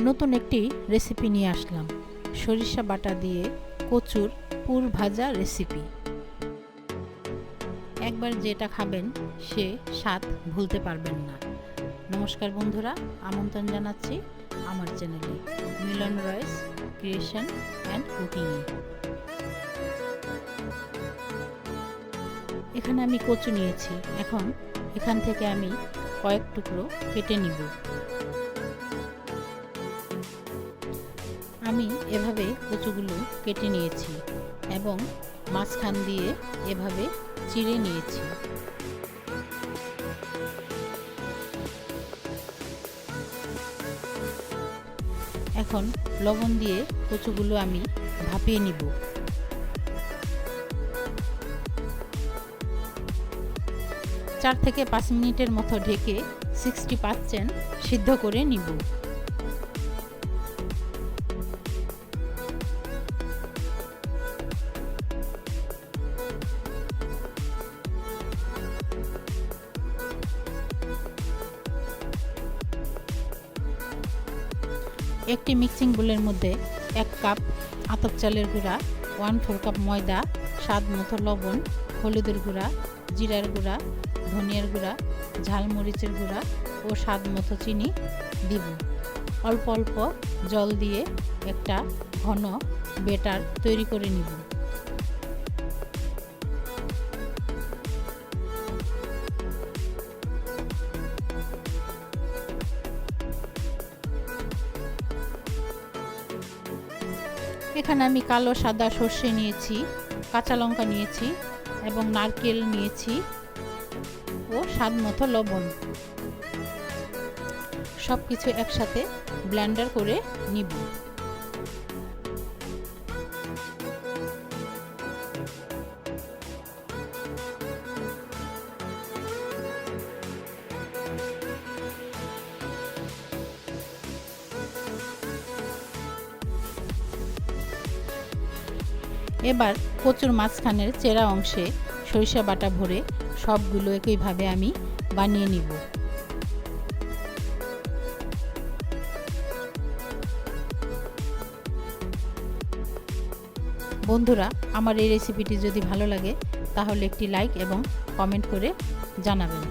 নতুন একটি রেসিপি নিয়ে আসলাম, সরিষা বাটা দিয়ে কচুর পুর ভাজা রেসিপি। একবার যেটা খাবেন সে স্বাদ ভুলতে পারবেন না। নমস্কার বন্ধুরা, আমন্ত্রণ জানাচ্ছি আমার চ্যানেলে মিলন রয়েস ক্রিয়েশন অ্যান্ড কুকিংয়ে। এখানে আমি কচু নিয়েছি। এখন এখান থেকে আমি কয়েক টুকরো কেটে নিব। আমি এভাবে কচুগুলো কেটে নিয়েছি এবং মাঝখান দিয়ে এভাবে চিড়ে নিয়েছি। এখন লবণ দিয়ে কচুগুলো আমি ভাপিয়ে নিব। চার থেকে 5 মিনিটের মতো ঢেকে 60% সিদ্ধ করে নিব। একটি মিক্সিং বোলের মধ্যে 1 কাপ আতপ চালের গুঁড়া, 1/4 কাপ ময়দা, স্বাদ মতো লবণ, হলুদের গুঁড়া, জিরার গুঁড়া, ধনিয়ার গুঁড়া, ঝালমরিচের গুঁড়া ও স্বাদ মতো চিনি দিব। অল্প অল্প জল দিয়ে একটা ঘন ব্যাটার তৈরি করে নিব। এখানে আমি কালো সাদা সর্ষে নিয়েছি, কাঁচা লঙ্কা নিয়েছি এবং নারকেল নিয়েছি ও স্বাদ মতো লবণ। সব কিছু একসাথে ব্লেন্ডার করে নিব। এবার কচুর মাঝখানের চেরা অংশে সরিষা বাটা ভরে সবগুলো একইভাবে আমি বানিয়ে নিব। বন্ধুরা, আমার এই রেসিপিটি যদি ভালো লাগে তাহলে একটি লাইক এবং কমেন্ট করে জানাবেন।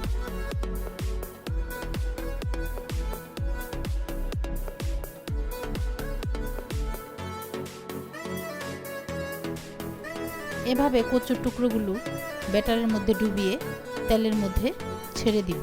এভাবে কচুর টুকরোগুলো ব্যাটারের মধ্যে ডুবিয়ে তেলের মধ্যে ছেড়ে দিব।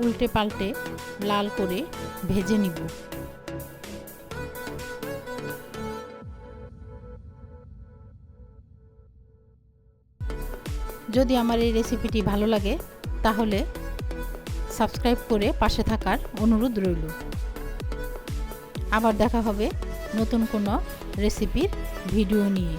উল্টে পাল্টে লাল করে ভেজে নিব। যদি আমার এই রেসিপিটি ভালো লাগে তাহলে সাবস্ক্রাইব করে পাশে থাকার অনুরোধ রইল। আবার দেখা হবে নতুন কোনো রেসিপির ভিডিও নিয়ে।